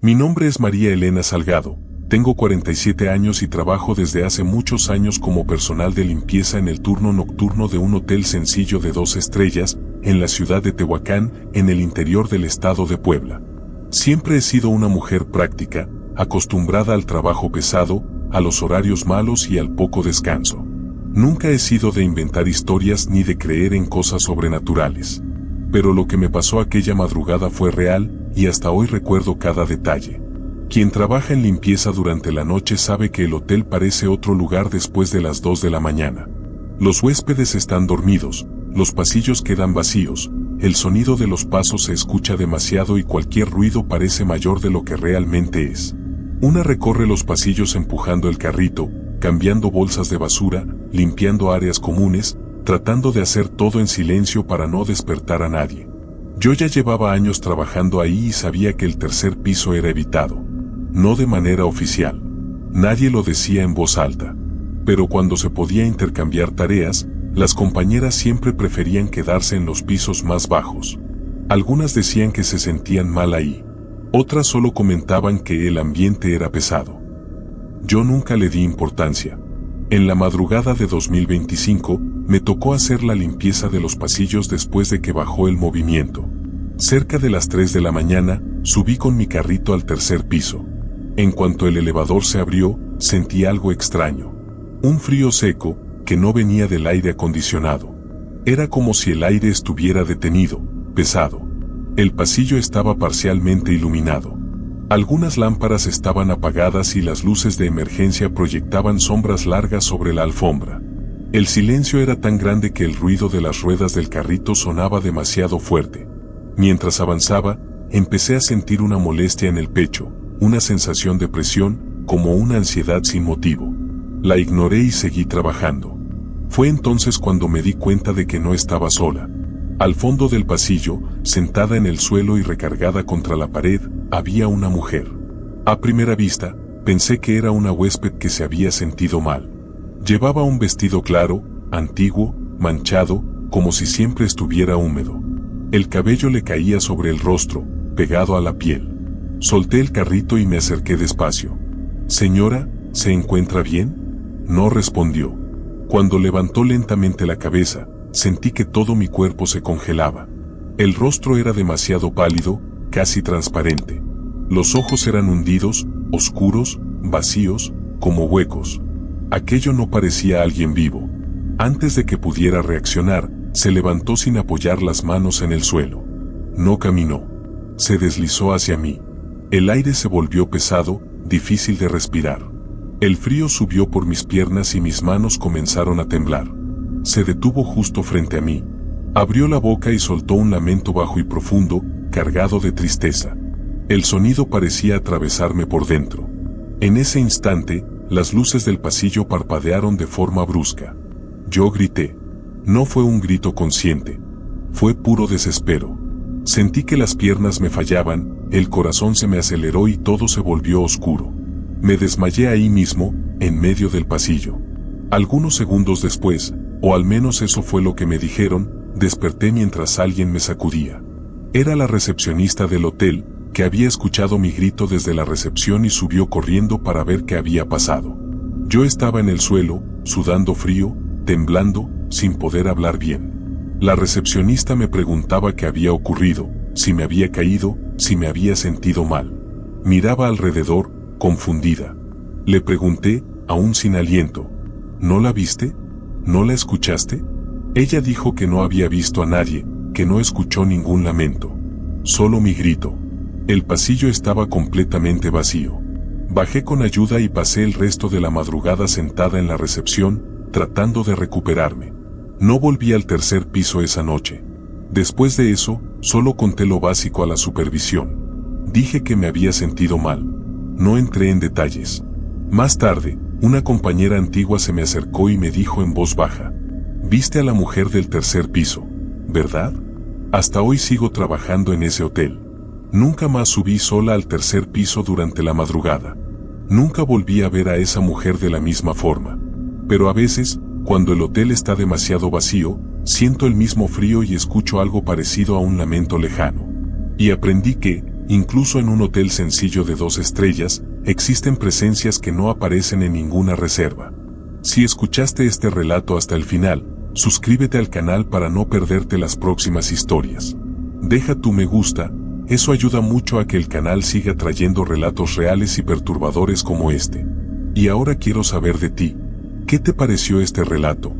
Mi nombre es María Elena Salgado, tengo 47 años y trabajo desde hace muchos años como personal de limpieza en el turno nocturno de un hotel sencillo de 2 estrellas, en la ciudad de Tehuacán, en el interior del estado de Puebla. Siempre he sido una mujer práctica, acostumbrada al trabajo pesado, a los horarios malos y al poco descanso. Nunca he sido de inventar historias ni de creer en cosas sobrenaturales. Pero lo que me pasó aquella madrugada fue real, y hasta hoy recuerdo cada detalle. Quien trabaja en limpieza durante la noche sabe que el hotel parece otro lugar después de las 2 de la mañana. Los huéspedes están dormidos, los pasillos quedan vacíos, el sonido de los pasos se escucha demasiado y cualquier ruido parece mayor de lo que realmente es. Una recorre los pasillos empujando el carrito, cambiando bolsas de basura, limpiando áreas comunes, tratando de hacer todo en silencio para no despertar a nadie. Yo ya llevaba años trabajando ahí y sabía que el tercer piso era evitado. No de manera oficial. Nadie lo decía en voz alta. Pero cuando se podía intercambiar tareas, las compañeras siempre preferían quedarse en los pisos más bajos. Algunas decían que se sentían mal ahí. Otras solo comentaban que el ambiente era pesado. Yo nunca le di importancia. En la madrugada de 2025, me tocó hacer la limpieza de los pasillos después de que bajó el movimiento. Cerca de las 3 de la mañana, subí con mi carrito al tercer piso. En cuanto el elevador se abrió, sentí algo extraño. Un frío seco, que no venía del aire acondicionado. Era como si el aire estuviera detenido, pesado. El pasillo estaba parcialmente iluminado. Algunas lámparas estaban apagadas y las luces de emergencia proyectaban sombras largas sobre la alfombra. El silencio era tan grande que el ruido de las ruedas del carrito sonaba demasiado fuerte. Mientras avanzaba, empecé a sentir una molestia en el pecho, una sensación de presión, como una ansiedad sin motivo. La ignoré y seguí trabajando. Fue entonces cuando me di cuenta de que no estaba sola. Al fondo del pasillo, sentada en el suelo y recargada contra la pared, había una mujer. A primera vista, pensé que era una huésped que se había sentido mal. Llevaba un vestido claro, antiguo, manchado, como si siempre estuviera húmedo. El cabello le caía sobre el rostro, pegado a la piel. Solté el carrito y me acerqué despacio. «Señora, ¿se encuentra bien?». No respondió. Cuando levantó lentamente la cabeza, sentí que todo mi cuerpo se congelaba. El rostro era demasiado pálido, casi transparente. Los ojos eran hundidos, oscuros, vacíos, como huecos. Aquello no parecía alguien vivo. Antes de que pudiera reaccionar, se levantó sin apoyar las manos en el suelo. No caminó. Se deslizó hacia mí. El aire se volvió pesado, difícil de respirar. El frío subió por mis piernas y mis manos comenzaron a temblar. Se detuvo justo frente a mí. Abrió la boca y soltó un lamento bajo y profundo, cargado de tristeza. El sonido parecía atravesarme por dentro. En ese instante, las luces del pasillo parpadearon de forma brusca. Yo grité. No fue un grito consciente. Fue puro desespero. Sentí que las piernas me fallaban, el corazón se me aceleró y todo se volvió oscuro. Me desmayé ahí mismo, en medio del pasillo. Algunos segundos después, o al menos eso fue lo que me dijeron, desperté mientras alguien me sacudía. Era la recepcionista del hotel, que había escuchado mi grito desde la recepción y subió corriendo para ver qué había pasado. Yo estaba en el suelo, sudando frío, temblando, sin poder hablar bien. La recepcionista me preguntaba qué había ocurrido, si me había caído, si me había sentido mal. Miraba alrededor, confundida. Le pregunté, aún sin aliento, ¿no la viste? ¿No la escuchaste? Ella dijo que no había visto a nadie, que no escuchó ningún lamento. Solo mi grito. El pasillo estaba completamente vacío. Bajé con ayuda y pasé el resto de la madrugada sentada en la recepción, tratando de recuperarme. No volví al tercer piso esa noche. Después de eso, solo conté lo básico a la supervisión. Dije que me había sentido mal. No entré en detalles. Más tarde, una compañera antigua se me acercó y me dijo en voz baja: «Viste a la mujer del tercer piso, ¿verdad? Hasta hoy sigo trabajando en ese hotel. Nunca más subí sola al tercer piso durante la madrugada. Nunca volví a ver a esa mujer de la misma forma. Pero a veces, cuando el hotel está demasiado vacío, siento el mismo frío y escucho algo parecido a un lamento lejano. Y aprendí que, Incluso en un hotel sencillo de 2 estrellas, existen presencias que no aparecen en ninguna reserva. Si escuchaste este relato hasta el final, suscríbete al canal para no perderte las próximas historias. Deja tu me gusta, eso ayuda mucho a que el canal siga trayendo relatos reales y perturbadores como este. Y ahora quiero saber de ti. ¿Qué te pareció este relato?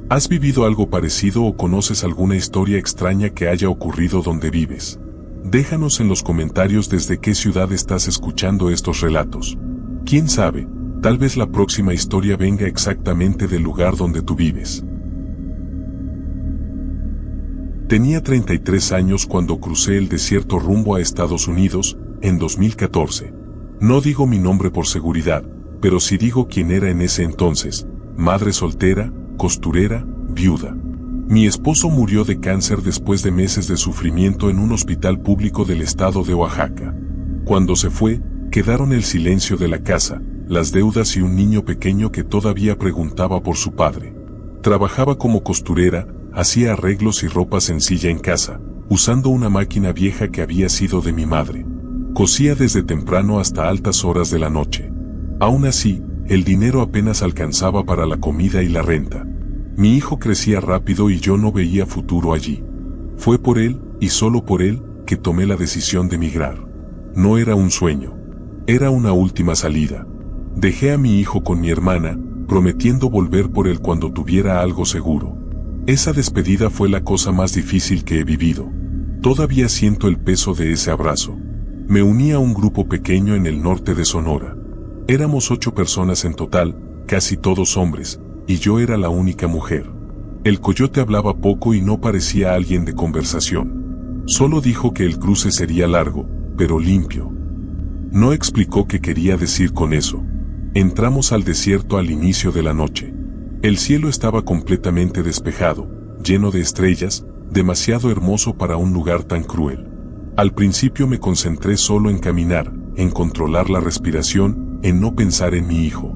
¿Has vivido algo parecido o conoces alguna historia extraña que haya ocurrido donde vives? Déjanos en los comentarios desde qué ciudad estás escuchando estos relatos. ¿Quién sabe? Tal vez la próxima historia venga exactamente del lugar donde tú vives. Tenía 33 años cuando crucé el desierto rumbo a Estados Unidos, en 2014. No digo mi nombre por seguridad, pero sí digo quién era en ese entonces: madre soltera, costurera, viuda. Mi esposo murió de cáncer después de meses de sufrimiento en un hospital público del estado de Oaxaca. Cuando se fue, quedaron el silencio de la casa, las deudas y un niño pequeño que todavía preguntaba por su padre. Trabajaba como costurera, hacía arreglos y ropa sencilla en casa, usando una máquina vieja que había sido de mi madre. Cosía desde temprano hasta altas horas de la noche. Aún así, el dinero apenas alcanzaba para la comida y la renta. Mi hijo crecía rápido y yo no veía futuro allí. Fue por él, y solo por él, que tomé la decisión de migrar. No era un sueño. Era una última salida. Dejé a mi hijo con mi hermana, prometiendo volver por él cuando tuviera algo seguro. Esa despedida fue la cosa más difícil que he vivido. Todavía siento el peso de ese abrazo. Me uní a un grupo pequeño en el norte de Sonora. Éramos 8 personas en total, casi todos hombres, y yo era la única mujer. El coyote hablaba poco y no parecía alguien de conversación. Solo dijo que el cruce sería largo, pero limpio. No explicó qué quería decir con eso. Entramos al desierto al inicio de la noche. El cielo estaba completamente despejado, lleno de estrellas, demasiado hermoso para un lugar tan cruel. Al principio me concentré solo en caminar, en controlar la respiración, en no pensar en mi hijo.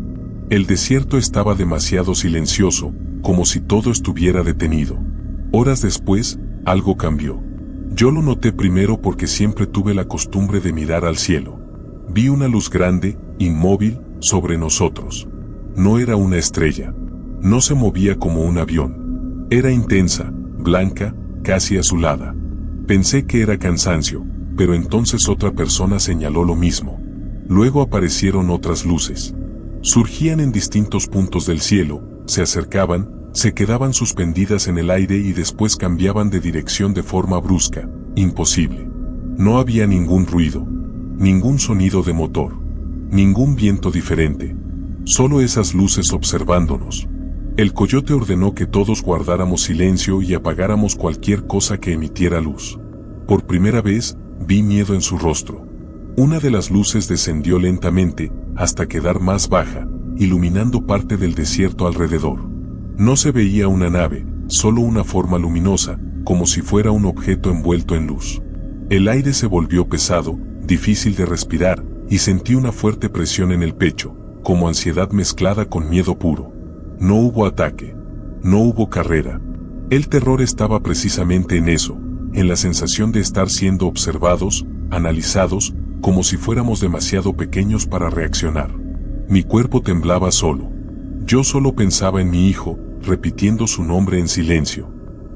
El desierto estaba demasiado silencioso, como si todo estuviera detenido. Horas después, algo cambió. Yo lo noté primero porque siempre tuve la costumbre de mirar al cielo. Vi una luz grande, inmóvil, sobre nosotros. No era una estrella. No se movía como un avión. Era intensa, blanca, casi azulada. Pensé que era cansancio, pero entonces otra persona señaló lo mismo. Luego aparecieron otras luces. Surgían en distintos puntos del cielo, se acercaban, se quedaban suspendidas en el aire y después cambiaban de dirección de forma brusca, imposible. No había ningún ruido, ningún sonido de motor, ningún viento diferente, solo esas luces observándonos. El coyote ordenó que todos guardáramos silencio y apagáramos cualquier cosa que emitiera luz. Por primera vez, vi miedo en su rostro. Una de las luces descendió lentamente, hasta quedar más baja, iluminando parte del desierto alrededor. No se veía una nave, solo una forma luminosa, como si fuera un objeto envuelto en luz. El aire se volvió pesado, difícil de respirar, y sentí una fuerte presión en el pecho, como ansiedad mezclada con miedo puro. No hubo ataque. No hubo carrera. El terror estaba precisamente en eso, en la sensación de estar siendo observados, analizados, como si fuéramos demasiado pequeños para reaccionar. Mi cuerpo temblaba solo. Yo solo pensaba en mi hijo, repitiendo su nombre en silencio.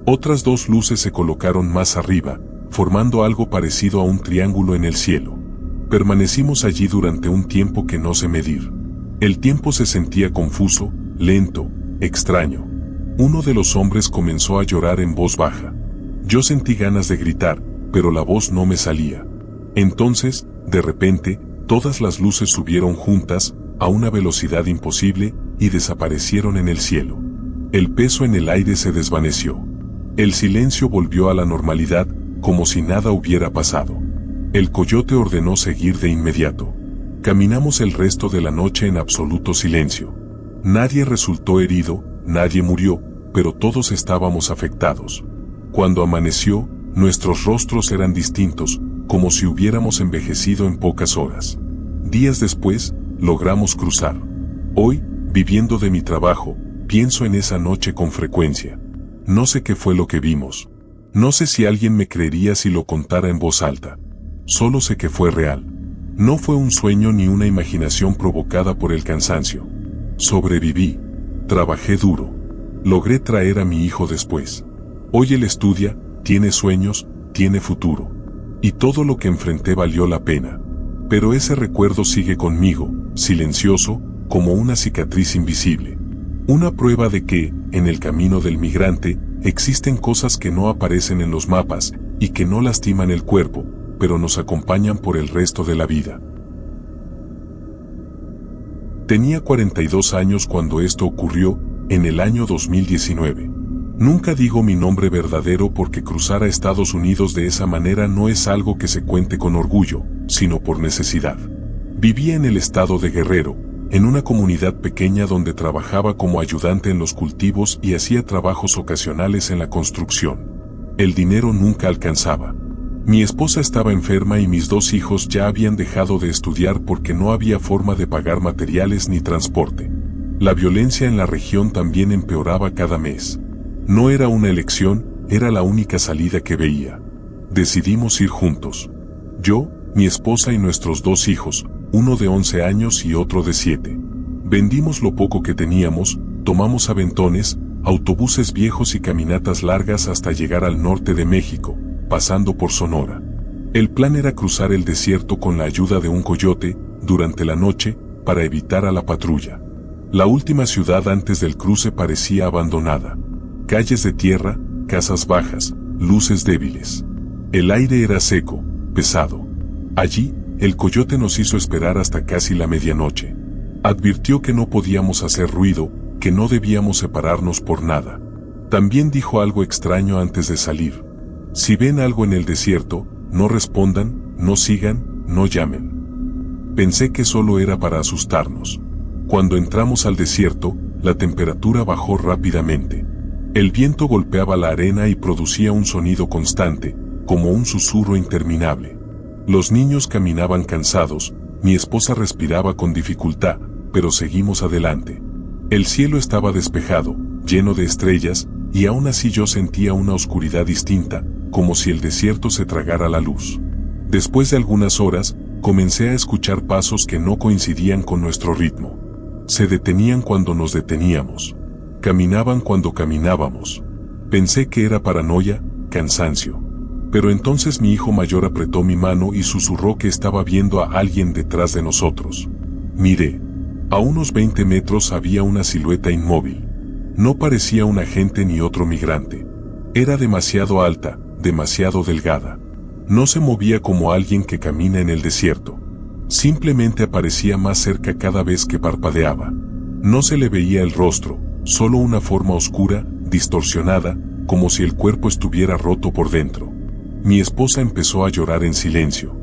Otras 2 luces se colocaron más arriba, formando algo parecido a un triángulo en el cielo. Permanecimos allí durante un tiempo que no sé medir. El tiempo se sentía confuso, lento, extraño. Uno de los hombres comenzó a llorar en voz baja. Yo sentí ganas de gritar, pero la voz no me salía. Entonces, de repente, todas las luces subieron juntas, a una velocidad imposible, y desaparecieron en el cielo. El peso en el aire se desvaneció. El silencio volvió a la normalidad, como si nada hubiera pasado. El coyote ordenó seguir de inmediato. Caminamos el resto de la noche en absoluto silencio. Nadie resultó herido, nadie murió, pero todos estábamos afectados. Cuando amaneció, nuestros rostros eran distintos, como si hubiéramos envejecido en pocas horas. Días después, logramos cruzar. Hoy, viviendo de mi trabajo, pienso en esa noche con frecuencia. No sé qué fue lo que vimos. No sé si alguien me creería si lo contara en voz alta. solo sé que fue real. No fue un sueño ni una imaginación provocada por el cansancio. Sobreviví. Trabajé duro. Logré traer a mi hijo después. Hoy él estudia, tiene sueños, tiene futuro. Y todo lo que enfrenté valió la pena. Pero ese recuerdo sigue conmigo, silencioso, como una cicatriz invisible. Una prueba de que, en el camino del migrante, existen cosas que no aparecen en los mapas y que no lastiman el cuerpo, pero nos acompañan por el resto de la vida. Tenía 42 años cuando esto ocurrió, en el año 2019. Nunca digo mi nombre verdadero porque cruzar a Estados Unidos de esa manera no es algo que se cuente con orgullo, sino por necesidad. Vivía en el estado de Guerrero, en una comunidad pequeña donde trabajaba como ayudante en los cultivos y hacía trabajos ocasionales en la construcción. El dinero nunca alcanzaba. Mi esposa estaba enferma y mis 2 hijos ya habían dejado de estudiar porque no había forma de pagar materiales ni transporte. La violencia en la región también empeoraba cada mes. No era una elección, era la única salida que veía. Decidimos ir juntos. Yo, mi esposa y nuestros 2 hijos, uno de 11 años y otro de 7. Vendimos lo poco que teníamos, tomamos aventones, autobuses viejos y caminatas largas hasta llegar al norte de México, pasando por Sonora. El plan era cruzar el desierto con la ayuda de un coyote, durante la noche, para evitar a la patrulla. La última ciudad antes del cruce parecía abandonada. Calles de tierra, casas bajas, luces débiles. El aire era seco, pesado. Allí, el coyote nos hizo esperar hasta casi la medianoche. Advirtió que no podíamos hacer ruido, que no debíamos separarnos por nada. También dijo algo extraño antes de salir. Si ven algo en el desierto, no respondan, no sigan, no llamen. Pensé que solo era para asustarnos. Cuando entramos al desierto, la temperatura bajó rápidamente. El viento golpeaba la arena y producía un sonido constante, como un susurro interminable. Los niños caminaban cansados, mi esposa respiraba con dificultad, pero seguimos adelante. El cielo estaba despejado, lleno de estrellas, y aún así yo sentía una oscuridad distinta, como si el desierto se tragara la luz. Después de algunas horas, comencé a escuchar pasos que no coincidían con nuestro ritmo. Se detenían cuando nos deteníamos. Caminaban cuando caminábamos. Pensé que era paranoia, cansancio. Pero entonces mi hijo mayor apretó mi mano y susurró que estaba viendo a alguien detrás de nosotros. Miré. A unos 20 metros había una silueta inmóvil. No parecía un agente ni otro migrante. Era demasiado alta, demasiado delgada. No se movía como alguien que camina en el desierto. Simplemente aparecía más cerca cada vez que parpadeaba. No se le veía el rostro, solo una forma oscura, distorsionada, como si el cuerpo estuviera roto por dentro. Mi esposa empezó a llorar en silencio.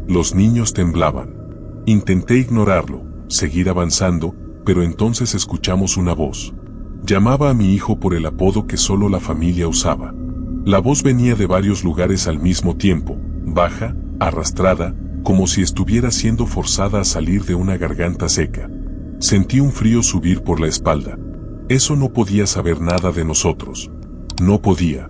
Los niños temblaban. Intenté ignorarlo, seguir avanzando, pero entonces escuchamos una voz. Llamaba a mi hijo por el apodo que solo la familia usaba. La voz venía de varios lugares al mismo tiempo, baja, arrastrada, como si estuviera siendo forzada a salir de una garganta seca. Sentí un frío subir por la espalda. Eso no podía saber nada de nosotros. No podía.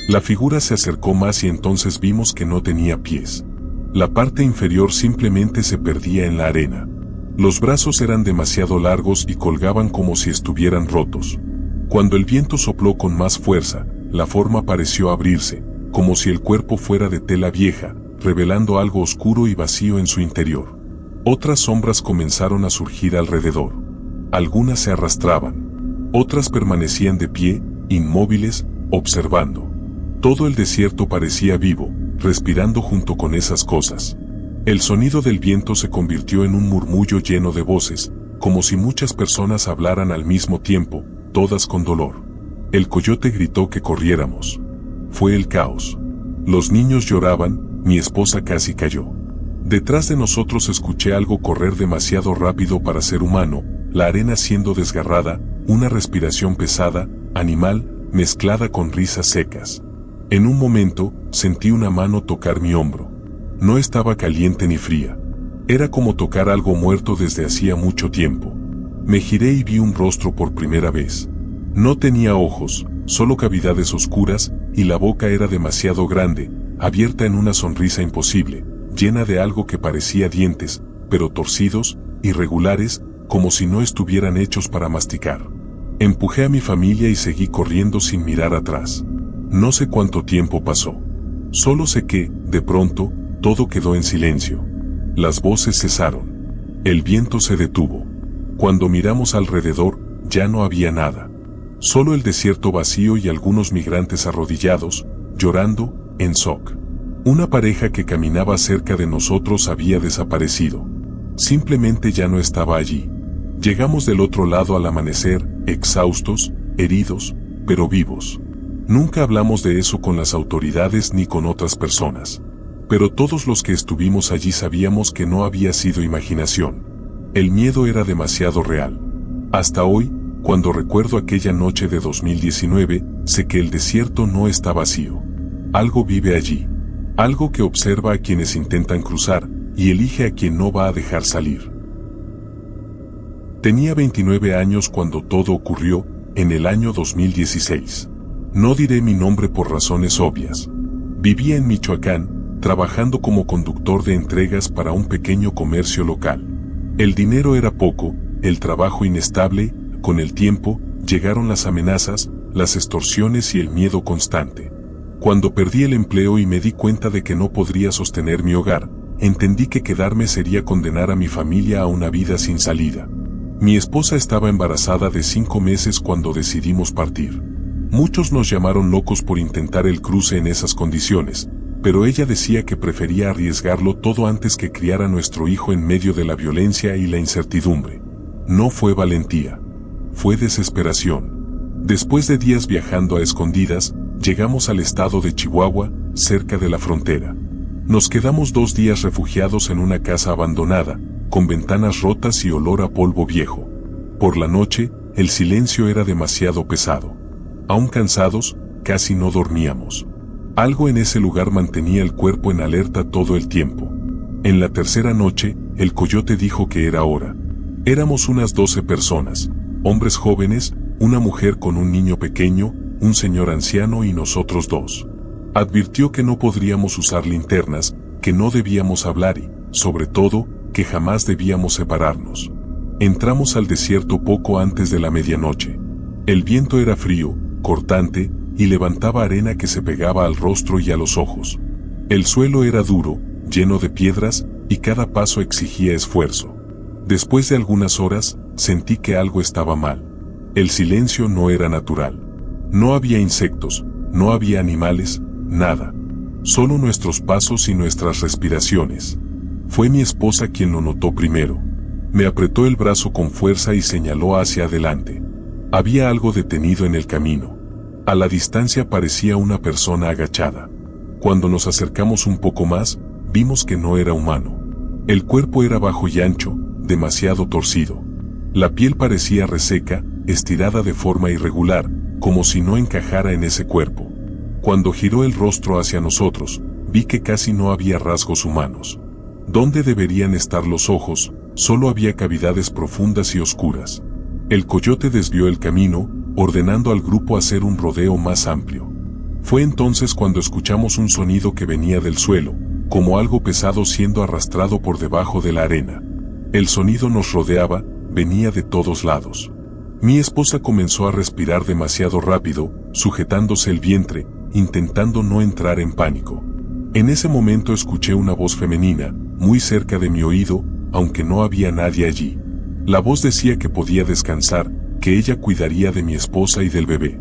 La figura se acercó más y entonces vimos que no tenía pies. La parte inferior simplemente se perdía en la arena. Los brazos eran demasiado largos y colgaban como si estuvieran rotos. Cuando el viento sopló con más fuerza, la forma pareció abrirse, como si el cuerpo fuera de tela vieja, revelando algo oscuro y vacío en su interior. Otras sombras comenzaron a surgir alrededor. Algunas se arrastraban. Otras permanecían de pie, inmóviles, observando. Todo el desierto parecía vivo, respirando junto con esas cosas. El sonido del viento se convirtió en un murmullo lleno de voces, como si muchas personas hablaran al mismo tiempo, todas con dolor. El coyote gritó que corriéramos. Fue el caos. Los niños lloraban, mi esposa casi cayó. Detrás de nosotros escuché algo correr demasiado rápido para ser humano, la arena siendo desgarrada, una respiración pesada, animal, mezclada con risas secas. En un momento, sentí una mano tocar mi hombro. No estaba caliente ni fría. Era como tocar algo muerto desde hacía mucho tiempo. Me giré y vi un rostro por primera vez. No tenía ojos, solo cavidades oscuras, y la boca era demasiado grande, abierta en una sonrisa imposible, llena de algo que parecía dientes, pero torcidos, irregulares, como si no estuvieran hechos para masticar. Empujé a mi familia y seguí corriendo sin mirar atrás. No sé cuánto tiempo pasó. Solo sé que, de pronto, todo quedó en silencio. Las voces cesaron. El viento se detuvo. Cuando miramos alrededor, ya no había nada. Solo el desierto vacío y algunos migrantes arrodillados, llorando, en shock. Una pareja que caminaba cerca de nosotros había desaparecido. Simplemente ya no estaba allí. Llegamos del otro lado al amanecer, exhaustos, heridos, pero vivos. Nunca hablamos de eso con las autoridades ni con otras personas. Pero todos los que estuvimos allí sabíamos que no había sido imaginación. El miedo era demasiado real. Hasta hoy, cuando recuerdo aquella noche de 2019, sé que el desierto no está vacío. Algo vive allí. Algo que observa a quienes intentan cruzar y elige a quien no va a dejar salir. Tenía 29 años cuando todo ocurrió, en el año 2016. No diré mi nombre por razones obvias. Vivía en Michoacán, trabajando como conductor de entregas para un pequeño comercio local. El dinero era poco, el trabajo inestable, con el tiempo, llegaron las amenazas, las extorsiones y el miedo constante. Cuando perdí el empleo y me di cuenta de que no podría sostener mi hogar, entendí que quedarme sería condenar a mi familia a una vida sin salida. Mi esposa estaba embarazada de 5 meses cuando decidimos partir. Muchos nos llamaron locos por intentar el cruce en esas condiciones, pero ella decía que prefería arriesgarlo todo antes que criar a nuestro hijo en medio de la violencia y la incertidumbre. No fue valentía, fue desesperación. Después de días viajando a escondidas, llegamos al estado de Chihuahua, cerca de la frontera. Nos quedamos 2 días refugiados en una casa abandonada, con ventanas rotas y olor a polvo viejo. Por la noche, el silencio era demasiado pesado. Aún cansados, casi no dormíamos. Algo en ese lugar mantenía el cuerpo en alerta todo el tiempo. En la tercera noche, el coyote dijo que era hora. Éramos unas 12 personas, hombres jóvenes, una mujer con un niño pequeño, un señor anciano y nosotros 2. Advirtió que no podríamos usar linternas, que no debíamos hablar y, sobre todo, que jamás debíamos separarnos. Entramos al desierto poco antes de la medianoche. El viento era frío, cortante, y levantaba arena que se pegaba al rostro y a los ojos. El suelo era duro, lleno de piedras, y cada paso exigía esfuerzo. Después de algunas horas, sentí que algo estaba mal. El silencio no era natural. No había insectos, no había animales, nada. Solo nuestros pasos y nuestras respiraciones. Fue mi esposa quien lo notó primero. Me apretó el brazo con fuerza y señaló hacia adelante. Había algo detenido en el camino. A la distancia parecía una persona agachada. Cuando nos acercamos un poco más, vimos que no era humano. El cuerpo era bajo y ancho, demasiado torcido. La piel parecía reseca, estirada de forma irregular, como si no encajara en ese cuerpo. Cuando giró el rostro hacia nosotros, vi que casi no había rasgos humanos. ¿Dónde deberían estar los ojos? Solo había cavidades profundas y oscuras. El coyote desvió el camino, ordenando al grupo hacer un rodeo más amplio. Fue entonces cuando escuchamos un sonido que venía del suelo, como algo pesado siendo arrastrado por debajo de la arena. El sonido nos rodeaba, venía de todos lados. Mi esposa comenzó a respirar demasiado rápido, sujetándose el vientre, intentando no entrar en pánico. En ese momento escuché una voz femenina, muy cerca de mi oído, aunque no había nadie allí. La voz decía que podía descansar, que ella cuidaría de mi esposa y del bebé.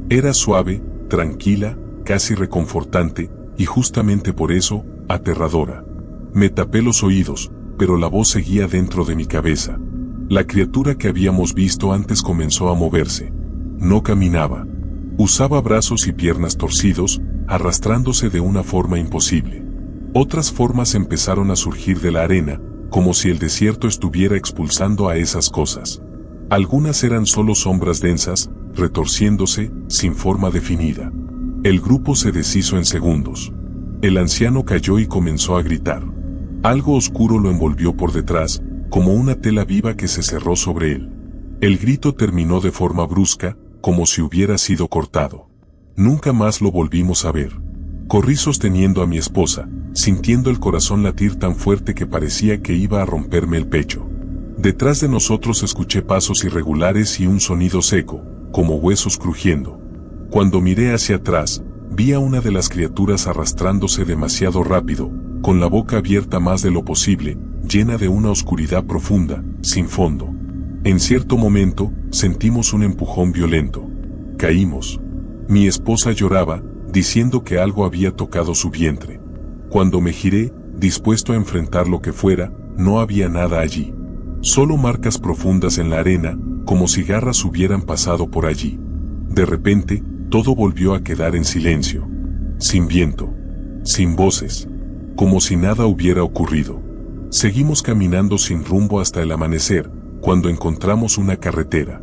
Era suave, tranquila, casi reconfortante, y justamente por eso, aterradora. Me tapé los oídos, pero la voz seguía dentro de mi cabeza. La criatura que habíamos visto antes comenzó a moverse. No caminaba. Usaba brazos y piernas torcidos, arrastrándose de una forma imposible. Otras formas empezaron a surgir de la arena, como si el desierto estuviera expulsando a esas cosas. Algunas eran solo sombras densas, retorciéndose, sin forma definida. El grupo se deshizo en segundos. El anciano cayó y comenzó a gritar. Algo oscuro lo envolvió por detrás, como una tela viva que se cerró sobre él. El grito terminó de forma brusca, como si hubiera sido cortado. Nunca más lo volvimos a ver. Corrí sosteniendo a mi esposa, sintiendo el corazón latir tan fuerte que parecía que iba a romperme el pecho. Detrás de nosotros escuché pasos irregulares y un sonido seco, como huesos crujiendo. Cuando miré hacia atrás, vi a una de las criaturas arrastrándose demasiado rápido, con la boca abierta más de lo posible, llena de una oscuridad profunda, sin fondo. En cierto momento, sentimos un empujón violento. Caímos. Mi esposa lloraba, diciendo que algo había tocado su vientre. Cuando me giré, dispuesto a enfrentar lo que fuera, no había nada allí. Solo marcas profundas en la arena, como si garras hubieran pasado por allí. De repente, todo volvió a quedar en silencio. Sin viento. Sin voces. Como si nada hubiera ocurrido. Seguimos caminando sin rumbo hasta el amanecer, cuando encontramos una carretera.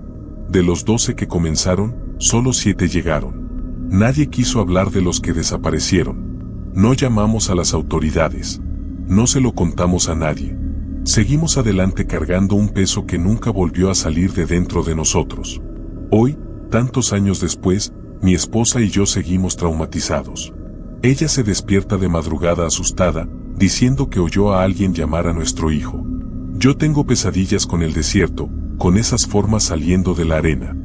De los 12 que comenzaron, solo 7 llegaron. Nadie quiso hablar de los que desaparecieron. No llamamos a las autoridades. No se lo contamos a nadie. Seguimos adelante cargando un peso que nunca volvió a salir de dentro de nosotros. Hoy, tantos años después, mi esposa y yo seguimos traumatizados. Ella se despierta de madrugada asustada, diciendo que oyó a alguien llamar a nuestro hijo. Yo tengo pesadillas con el desierto, con esas formas saliendo de la arena.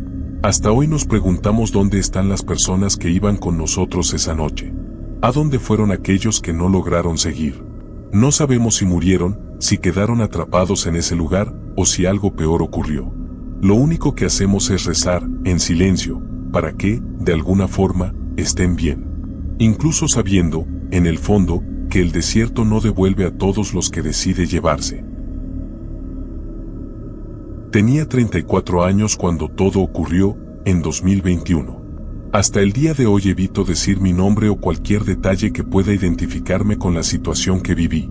Hasta hoy nos preguntamos dónde están las personas que iban con nosotros esa noche. ¿A dónde fueron aquellos que no lograron seguir? No sabemos si murieron, si quedaron atrapados en ese lugar, o si algo peor ocurrió. Lo único que hacemos es rezar, en silencio, para que, de alguna forma, estén bien. Incluso sabiendo, en el fondo, que el desierto no devuelve a todos los que decide llevarse. Tenía 34 años cuando todo ocurrió, en 2021. Hasta el día de hoy evito decir mi nombre o cualquier detalle que pueda identificarme con la situación que viví.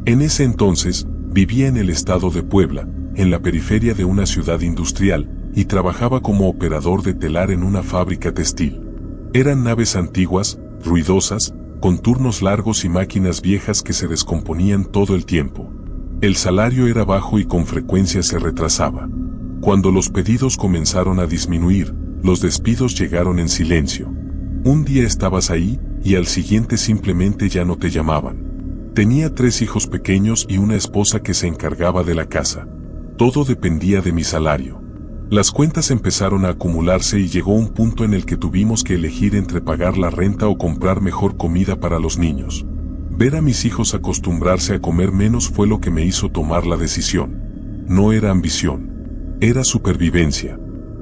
En ese entonces, vivía en el estado de Puebla, en la periferia de una ciudad industrial, y trabajaba como operador de telar en una fábrica textil. Eran naves antiguas, ruidosas, con turnos largos y máquinas viejas que se descomponían todo el tiempo. El salario era bajo y con frecuencia se retrasaba. Cuando los pedidos comenzaron a disminuir, los despidos llegaron en silencio. Un día estabas ahí, y al siguiente simplemente ya no te llamaban. Tenía 3 hijos pequeños y una esposa que se encargaba de la casa. Todo dependía de mi salario. Las cuentas empezaron a acumularse y llegó un punto en el que tuvimos que elegir entre pagar la renta o comprar mejor comida para los niños. Ver a mis hijos acostumbrarse a comer menos fue lo que me hizo tomar la decisión. No era ambición. Era supervivencia.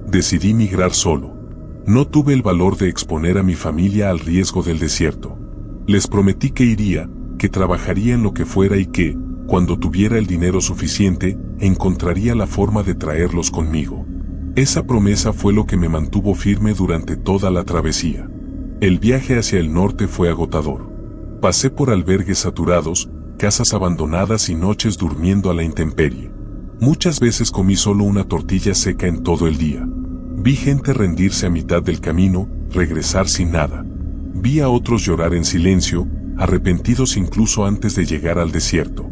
Decidí migrar solo. No tuve el valor de exponer a mi familia al riesgo del desierto. Les prometí que iría, que trabajaría en lo que fuera y que, cuando tuviera el dinero suficiente, encontraría la forma de traerlos conmigo. Esa promesa fue lo que me mantuvo firme durante toda la travesía. El viaje hacia el norte fue agotador. Pasé por albergues saturados, casas abandonadas y noches durmiendo a la intemperie. Muchas veces comí solo una tortilla seca en todo el día. Vi gente rendirse a mitad del camino, regresar sin nada. Vi a otros llorar en silencio, arrepentidos incluso antes de llegar al desierto.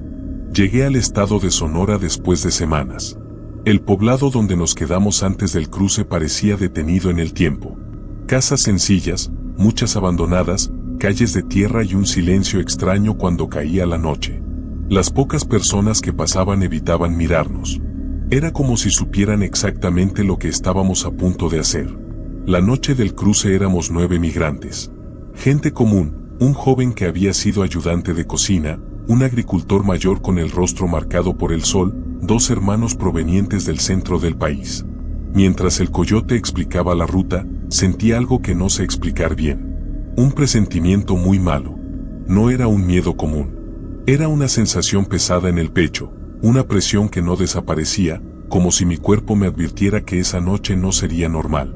Llegué al estado de Sonora después de semanas. El poblado donde nos quedamos antes del cruce parecía detenido en el tiempo. Casas sencillas, muchas abandonadas, calles de tierra y un silencio extraño cuando caía la noche. Las pocas personas que pasaban evitaban mirarnos. Era como si supieran exactamente lo que estábamos a punto de hacer. La noche del cruce éramos 9 migrantes. Gente común, un joven que había sido ayudante de cocina, un agricultor mayor con el rostro marcado por el sol, 2 hermanos provenientes del centro del país. Mientras el coyote explicaba la ruta, sentí algo que no sé explicar bien. Un presentimiento muy malo. No era un miedo común. Era una sensación pesada en el pecho, una presión que no desaparecía, como si mi cuerpo me advirtiera que esa noche no sería normal.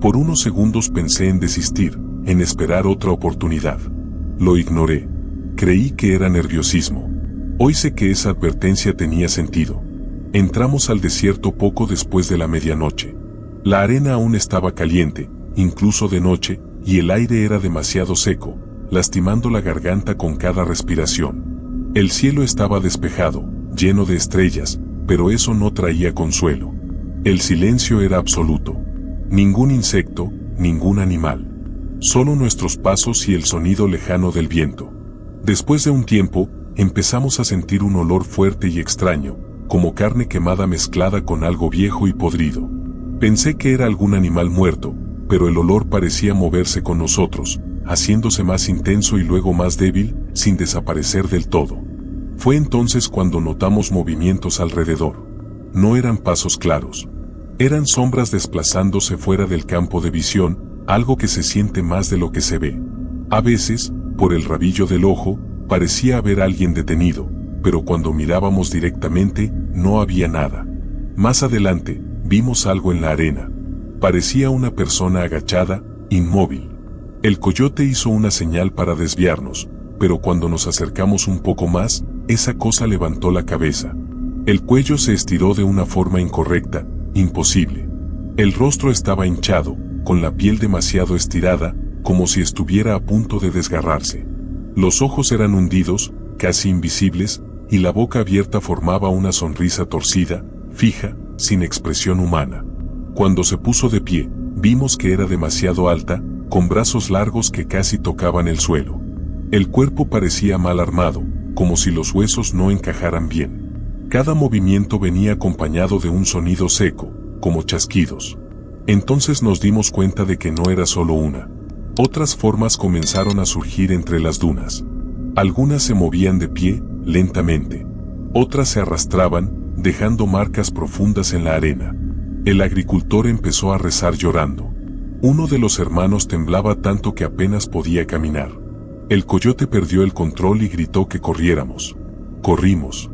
Por unos segundos pensé en desistir, en esperar otra oportunidad. Lo ignoré. Creí que era nerviosismo. Hoy sé que esa advertencia tenía sentido. Entramos al desierto poco después de la medianoche. La arena aún estaba caliente, incluso de noche, y el aire era demasiado seco, lastimando la garganta con cada respiración. El cielo estaba despejado, lleno de estrellas, pero eso no traía consuelo. El silencio era absoluto. Ningún insecto, ningún animal. Solo nuestros pasos y el sonido lejano del viento. Después de un tiempo, empezamos a sentir un olor fuerte y extraño, como carne quemada mezclada con algo viejo y podrido. Pensé que era algún animal muerto, pero el olor parecía moverse con nosotros, haciéndose más intenso y luego más débil, sin desaparecer del todo. Fue entonces cuando notamos movimientos alrededor. No eran pasos claros. Eran sombras desplazándose fuera del campo de visión, algo que se siente más de lo que se ve. A veces, por el rabillo del ojo, parecía haber alguien detenido, pero cuando mirábamos directamente, no había nada. Más adelante, vimos algo en la arena. Parecía una persona agachada, inmóvil. El coyote hizo una señal para desviarnos, pero cuando nos acercamos un poco más, esa cosa levantó la cabeza. El cuello se estiró de una forma incorrecta, imposible. El rostro estaba hinchado, con la piel demasiado estirada, como si estuviera a punto de desgarrarse. Los ojos eran hundidos, casi invisibles, y la boca abierta formaba una sonrisa torcida, fija, sin expresión humana. Cuando se puso de pie, vimos que era demasiado alta, con brazos largos que casi tocaban el suelo. El cuerpo parecía mal armado, como si los huesos no encajaran bien. Cada movimiento venía acompañado de un sonido seco, como chasquidos. Entonces nos dimos cuenta de que no era solo una. Otras formas comenzaron a surgir entre las dunas. Algunas se movían de pie, lentamente. Otras se arrastraban, dejando marcas profundas en la arena. El agricultor empezó a rezar llorando. Uno de los hermanos temblaba tanto que apenas podía caminar. El coyote perdió el control y gritó que corriéramos. Corrimos.